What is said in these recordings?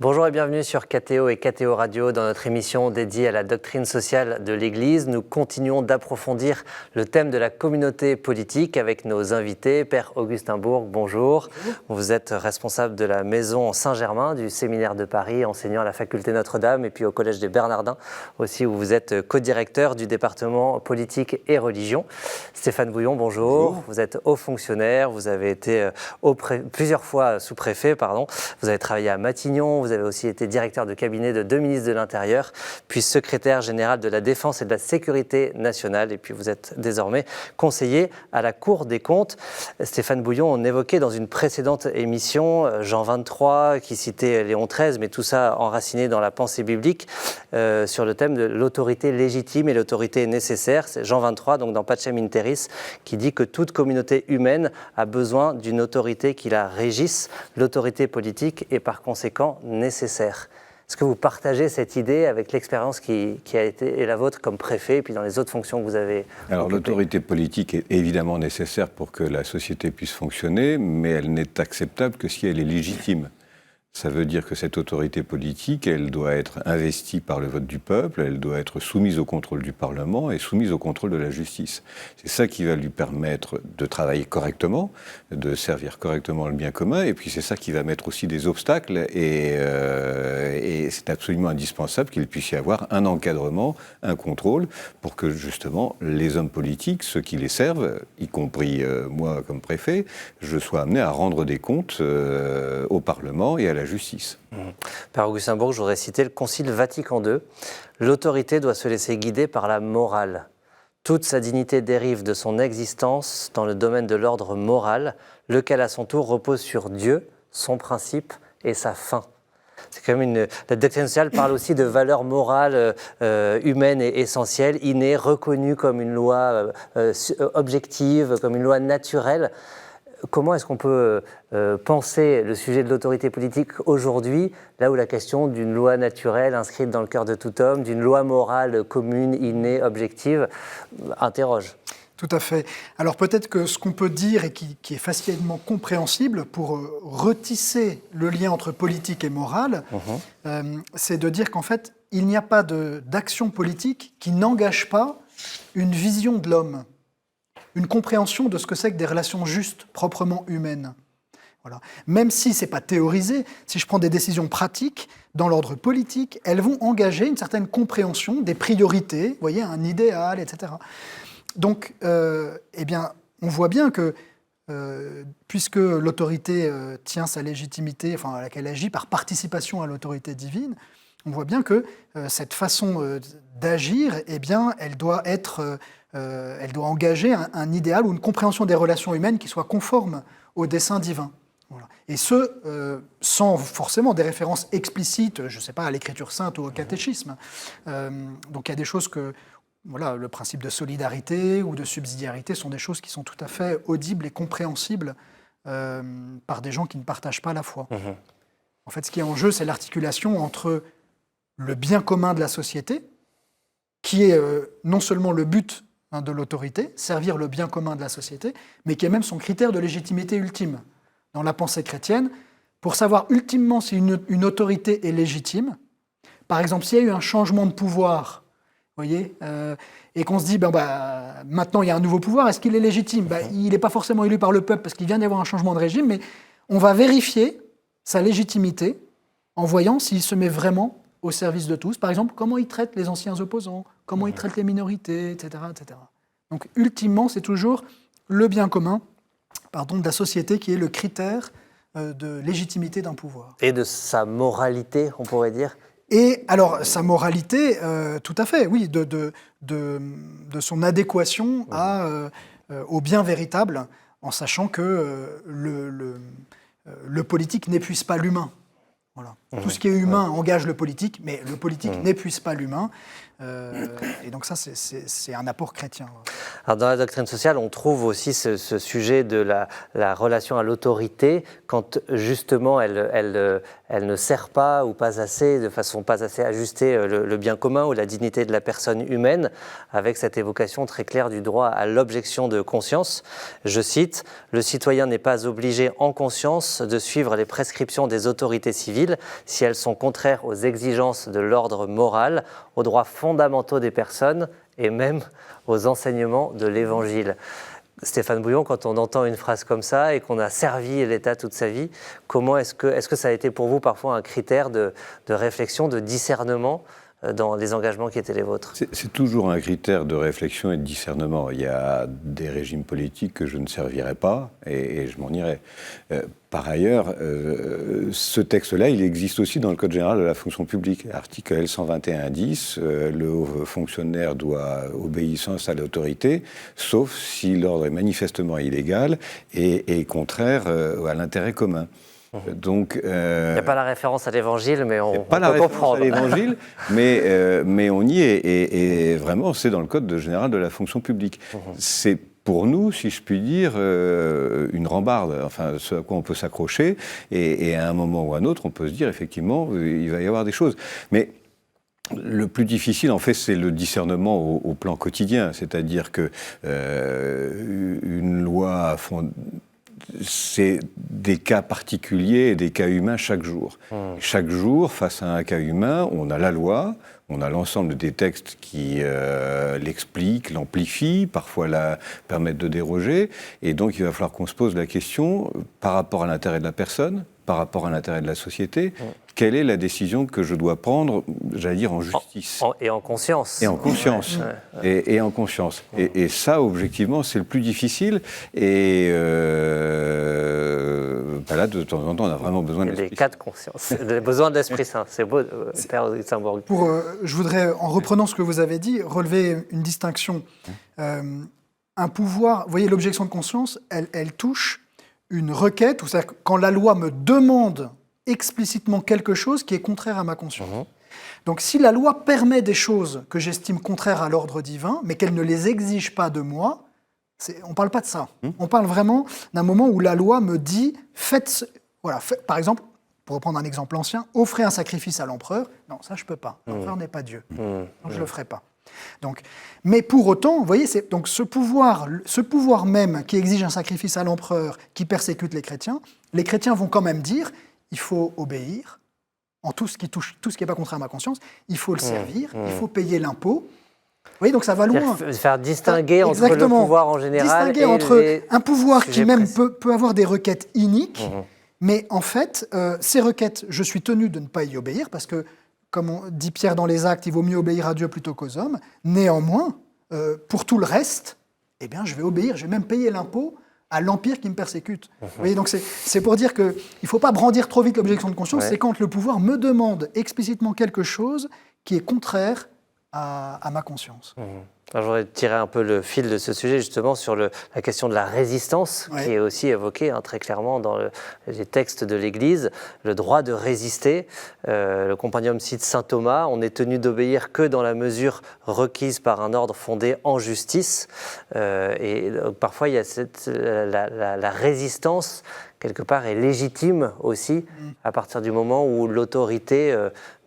Bonjour et bienvenue sur KTO et KTO Radio dans notre émission dédiée à la doctrine sociale de l'Église. Nous continuons d'approfondir le thème de la communauté politique avec nos invités. Père Augustin Bourg, bonjour. Vous êtes responsable de la maison Saint-Germain du Séminaire de Paris, enseignant à la faculté Notre-Dame et puis au Collège des Bernardins aussi, où vous êtes co-directeur du département politique et religion. Stéphane Bouillon, bonjour. Bonjour. Vous êtes haut fonctionnaire, vous avez été plusieurs fois sous-préfet, Vous avez travaillé à Matignon, vous avez aussi été directeur de cabinet de 2 ministres de l'Intérieur, puis secrétaire général de la Défense et de la Sécurité nationale, et puis vous êtes désormais conseiller à la Cour des comptes. Stéphane Bouillon, on évoquait dans une précédente émission Jean 23 qui citait Léon XIII, mais tout ça enraciné dans la pensée biblique sur le thème de l'autorité légitime et l'autorité nécessaire. C'est Jean 23, donc dans Pacem in Terris, qui dit que toute communauté humaine a besoin d'une autorité qui la régisse. L'autorité politique est par conséquent nécessaire. Est-ce que vous partagez cette idée avec l'expérience qui a été la vôtre comme préfet et puis dans les autres fonctions que vous avez occupées ? L'autorité politique est évidemment nécessaire pour que la société puisse fonctionner, mais elle n'est acceptable que si elle est légitime. Ça veut dire que cette autorité politique, elle doit être investie par le vote du peuple, elle doit être soumise au contrôle du Parlement et soumise au contrôle de la justice. C'est ça qui va lui permettre de travailler correctement, de servir correctement le bien commun, et puis c'est ça qui va mettre aussi des obstacles, et c'est absolument indispensable qu'il puisse y avoir un encadrement, un contrôle, pour que justement les hommes politiques, ceux qui les servent, y compris moi comme préfet, je sois amené à rendre des comptes au Parlement et à la justice. Père Augustin Bourg, je voudrais citer le Concile Vatican II. L'autorité doit se laisser guider par la morale. Toute sa dignité dérive de son existence dans le domaine de l'ordre moral, lequel à son tour repose sur Dieu, son principe et sa fin. C'est quand même la doctrine sociale parle aussi de valeurs morales humaines et essentielles, innées, reconnues comme une loi objective, comme une loi naturelle. Comment est-ce qu'on peut penser le sujet de l'autorité politique aujourd'hui, là où la question d'une loi naturelle inscrite dans le cœur de tout homme, d'une loi morale commune, innée, objective, interroge ? Tout à fait. Alors peut-être que ce qu'on peut dire et qui est facilement compréhensible pour retisser le lien entre politique et morale, c'est de dire qu'en fait, il n'y a pas d'action politique qui n'engage pas une vision de l'homme, une compréhension de ce que c'est que des relations justes, proprement humaines. Voilà. Même si ce n'est pas théorisé, si je prends des décisions pratiques, dans l'ordre politique, elles vont engager une certaine compréhension des priorités, vous voyez, un idéal, etc. Donc, on voit bien que, puisque l'autorité tient sa légitimité, à laquelle elle agit par participation à l'autorité divine, on voit bien que cette façon d'agir, elle doit engager un idéal ou une compréhension des relations humaines qui soit conforme au dessein divin. Voilà. Et sans forcément des références explicites, je ne sais pas, à l'écriture sainte ou au catéchisme. Donc il y a des choses que, le principe de solidarité ou de subsidiarité sont des choses qui sont tout à fait audibles et compréhensibles par des gens qui ne partagent pas la foi. En fait, ce qui est en jeu, c'est l'articulation entre le bien commun de la société, qui est non seulement le but de l'autorité, servir le bien commun de la société, mais qui est même son critère de légitimité ultime. Dans la pensée chrétienne, pour savoir ultimement si une autorité est légitime, par exemple, s'il y a eu un changement de pouvoir, voyez, et qu'on se dit, maintenant il y a un nouveau pouvoir, est-ce qu'il est légitime ? Il n'est pas forcément élu par le peuple parce qu'il vient d'y avoir un changement de régime, mais on va vérifier sa légitimité en voyant s'il se met vraiment au service de tous. Par exemple, comment il traite les anciens opposants, comment il traite les minorités, etc., etc. Donc, ultimement, c'est toujours le bien commun de la société qui est le critère de légitimité d'un pouvoir. Et de sa moralité, on pourrait dire ? Et alors, sa moralité, tout à fait, oui, de son adéquation au bien véritable, en sachant que le politique n'épuise pas l'humain. Voilà. Tout ce qui est humain engage le politique, mais le politique n'épuise pas l'humain. Et donc ça, c'est un apport chrétien. Alors dans la doctrine sociale, on trouve aussi ce sujet de la relation à l'autorité, quand justement elle ne sert pas ou pas assez, de façon pas assez ajustée, le bien commun ou la dignité de la personne humaine, avec cette évocation très claire du droit à l'objection de conscience. Je cite, « Le citoyen n'est pas obligé en conscience de suivre les prescriptions des autorités civiles, si elles sont contraires aux exigences de l'ordre moral, aux droits fondamentaux des personnes et même aux enseignements de l'Évangile. Stéphane Bouillon, quand on entend une phrase comme ça et qu'on a servi l'État toute sa vie, comment est-ce que ça a été pour vous parfois un critère de réflexion, de discernement dans les engagements qui étaient les vôtres? C'est toujours un critère de réflexion et de discernement. Il y a des régimes politiques que je ne servirais pas et je m'en irais. Par ailleurs, ce texte-là, il existe aussi dans le Code général de la fonction publique. Article L121-10, le haut fonctionnaire doit obéissance à l'autorité, sauf si l'ordre est manifestement illégal et contraire à l'intérêt commun. Donc, il n'y a pas la référence à l'Évangile, mais on pas peut la référence comprendre. à l'Évangile, mais on y est. Et vraiment, c'est dans le Code général de la fonction publique. C'est pour nous, si je puis dire, une rambarde, enfin, ce à quoi on peut s'accrocher. Et à un moment ou à un autre, on peut se dire, effectivement, il va y avoir des choses. Mais le plus difficile, en fait, c'est le discernement au plan quotidien. C'est-à-dire que une loi c'est des cas particuliers et des cas humains chaque jour. Chaque jour, face à un cas humain, on a la loi, on a l'ensemble des textes qui l'expliquent, l'amplifient, parfois la permettent de déroger. Et donc, il va falloir qu'on se pose la question, par rapport à l'intérêt de la personne, par rapport à l'intérêt de la société, quelle est la décision que je dois prendre, j'allais dire, en justice. Et en conscience. Et en conscience. Et en conscience. Et ça, objectivement, c'est le plus difficile. Et là, de temps en temps, on a vraiment besoin de l'Esprit Saint. Des cas de conscience. Besoin de l'Esprit Saint. C'est beau, Père Augustin-Bourg. Je voudrais, en reprenant ce que vous avez dit, relever une distinction. Un pouvoir, vous voyez, l'objection de conscience, elle touche une requête, c'est-à-dire quand la loi me demande explicitement quelque chose qui est contraire à ma conscience. Donc si la loi permet des choses que j'estime contraires à l'ordre divin, mais qu'elle ne les exige pas de moi, on ne parle pas de ça. On parle vraiment d'un moment où la loi me dit, par exemple, pour reprendre un exemple ancien, offrez un sacrifice à l'empereur. Non, ça je ne peux pas. L'empereur n'est pas Dieu. Donc je ne le ferai pas. Donc, mais pour autant, vous voyez, donc ce pouvoir même qui exige un sacrifice à l'empereur, qui persécute les chrétiens vont quand même dire, il faut obéir en tout ce qui n'est pas contraire à ma conscience, il faut le servir, il faut payer l'impôt. Vous voyez, donc ça va loin. Faire distinguer entre le pouvoir en général et entre un pouvoir qui même peut avoir des requêtes iniques, mais en fait, ces requêtes, je suis tenu de ne pas y obéir parce que, comme on dit Pierre dans les Actes, il vaut mieux obéir à Dieu plutôt qu'aux hommes. Néanmoins, pour tout le reste, eh bien, je vais obéir, je vais même payer l'impôt à l'empire qui me persécute. Vous voyez, donc c'est pour dire qu'il ne faut pas brandir trop vite l'objection de conscience, c'est quand le pouvoir me demande explicitement quelque chose qui est contraire à ma conscience. Alors, j'aurais tiré un peu le fil de ce sujet justement sur la question de la résistance qui est aussi évoquée très clairement dans les textes de l'Église, le droit de résister. Le compendium cite saint Thomas, on n'est tenu d'obéir que dans la mesure requise par un ordre fondé en justice. Et parfois il y a la résistance quelque part est légitime aussi à partir du moment où l'autorité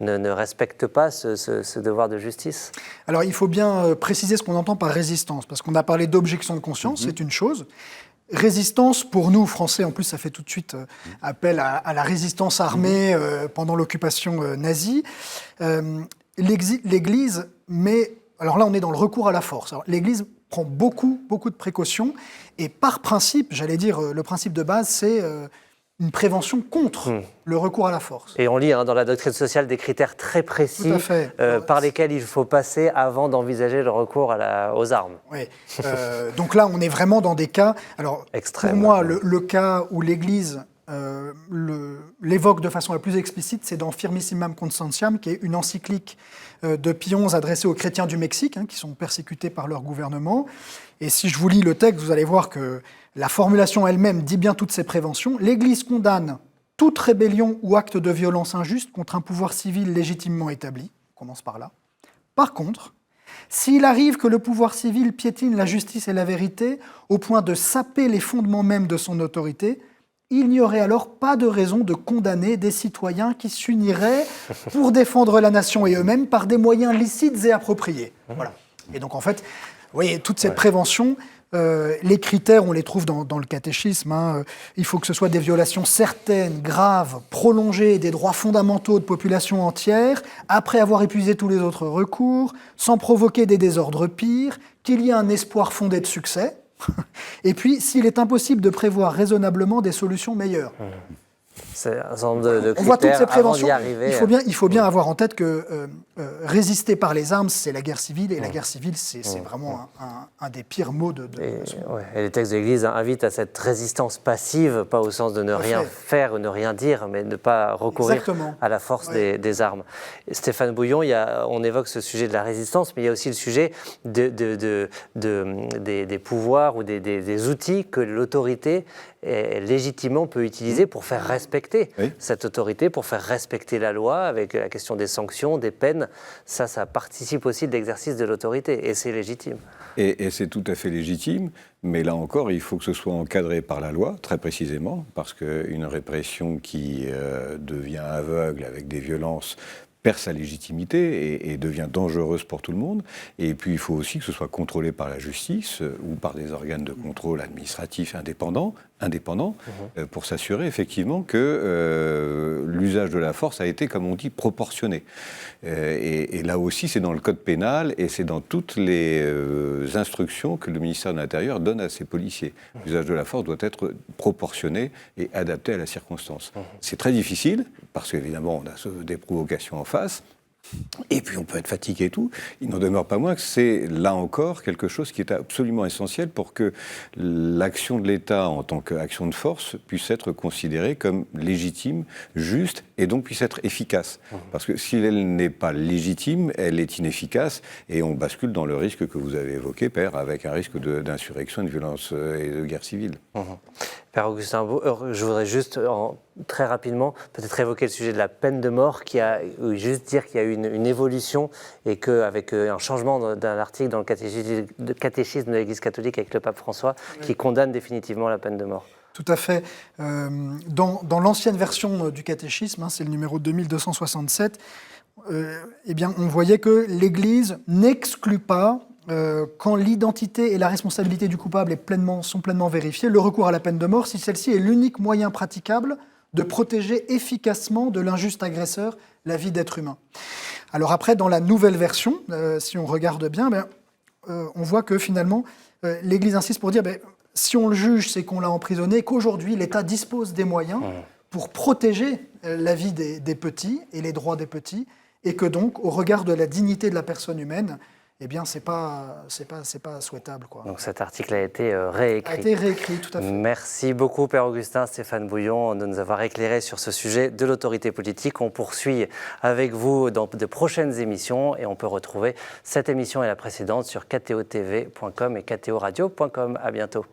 ne respecte pas ce devoir de justice. Alors il faut bien préciser ce qu'on entend par résistance, parce qu'on a parlé d'objection de conscience, c'est une chose. Résistance, pour nous, Français, en plus ça fait tout de suite appel à la résistance armée pendant l'occupation nazie. L'Église met... Alors là on est dans le recours à la force. Alors, l'Église prend beaucoup de précautions, et par principe, j'allais dire, le principe de base, c'est une prévention contre le recours à la force. Et on lit dans la doctrine sociale des critères très précis par lesquels il faut passer avant d'envisager le recours aux armes. Oui. Donc là, on est vraiment dans des cas... Alors, extrême, pour moi, le cas où l'Église l'évoque de façon la plus explicite, c'est dans Firmissimam Constantiam, qui est une encyclique de Pie XI adressée aux chrétiens du Mexique, qui sont persécutés par leur gouvernement. Et si je vous lis le texte, vous allez voir que la formulation elle-même dit bien toutes ces préventions. L'Église condamne toute rébellion ou acte de violence injuste contre un pouvoir civil légitimement établi. On commence par là. Par contre, s'il arrive que le pouvoir civil piétine la justice et la vérité au point de saper les fondements mêmes de son autorité, il n'y aurait alors pas de raison de condamner des citoyens qui s'uniraient pour défendre la nation et eux-mêmes par des moyens licites et appropriés. Voilà. Et donc en fait, vous voyez, toute cette prévention Les critères, on les trouve dans le catéchisme. Il faut que ce soit des violations certaines, graves, prolongées des droits fondamentaux de population entière, après avoir épuisé tous les autres recours, sans provoquer des désordres pires, qu'il y ait un espoir fondé de succès, et puis s'il est impossible de prévoir raisonnablement des solutions meilleures. C'est un certain nombre de On voit toutes ces critères avant préventions. d'y arriver. Il faut bien avoir en tête que résister par les armes, c'est la guerre civile, et la guerre civile, c'est vraiment un des pires maux de Et les textes de l'Église invitent à cette résistance passive, pas au sens de ne rien faire ou ne rien dire, mais de ne pas recourir à la force des armes. Et Stéphane Bouillon, on évoque ce sujet de la résistance, mais il y a aussi le sujet des pouvoirs ou des outils que l'autorité légitimement peut utiliser pour faire respecter cette autorité, pour faire respecter la loi, avec la question des sanctions, des peines. Ça participe aussi de l'exercice de l'autorité, et c'est légitime. Et c'est tout à fait légitime, mais là encore, il faut que ce soit encadré par la loi, très précisément, parce qu'une répression qui devient aveugle avec des violences perd sa légitimité et devient dangereuse pour tout le monde. Et puis, il faut aussi que ce soit contrôlé par la justice ou par des organes de contrôle administratifs indépendants pour s'assurer effectivement que l'usage de la force a été, comme on dit, proportionné. Et là aussi, c'est dans le code pénal et c'est dans toutes les instructions que le ministère de l'Intérieur donne à ses policiers. L'usage de la force doit être proportionné et adapté à la circonstance. C'est très difficile, parce qu'évidemment, on a des provocations en face. Et puis on peut être fatigué et tout. Il n'en demeure pas moins que c'est, là encore, quelque chose qui est absolument essentiel pour que l'action de l'État en tant qu'action de force puisse être considérée comme légitime, juste, et donc puisse être efficace. Parce que si elle n'est pas légitime, elle est inefficace, et on bascule dans le risque que vous avez évoqué, Père, avec un risque d'insurrection, de violence et de guerre civile. Père Augustin Bourg, je voudrais juste, très rapidement, peut-être évoquer le sujet de la peine de mort, juste dire qu'il y a eu une évolution et qu'avec un changement d'un article dans le catéchisme de l'Église catholique avec le pape François, qui condamne définitivement la peine de mort. Tout à fait. Dans l'ancienne version du catéchisme, c'est le numéro 2267, eh bien, on voyait que l'Église n'exclut pas, quand l'identité et la responsabilité du coupable sont pleinement vérifiées, le recours à la peine de mort, si celle-ci est l'unique moyen praticable de protéger efficacement de l'injuste agresseur la vie d'être humain. Alors après, dans la nouvelle version, si on regarde bien, on voit que finalement, l'Église insiste pour dire, si on le juge, c'est qu'on l'a emprisonné, qu'aujourd'hui, l'État dispose des moyens pour protéger la vie des petits et les droits des petits, et que donc, au regard de la dignité de la personne humaine, eh bien, c'est pas souhaitable, quoi. Donc cet article a été réécrit. A été réécrit, tout à fait. Merci beaucoup, Père Augustin, Stéphane Bouillon, de nous avoir éclairé sur ce sujet de l'autorité politique. On poursuit avec vous dans de prochaines émissions et on peut retrouver cette émission et la précédente sur ktotv.com et ktoradio.com. À bientôt.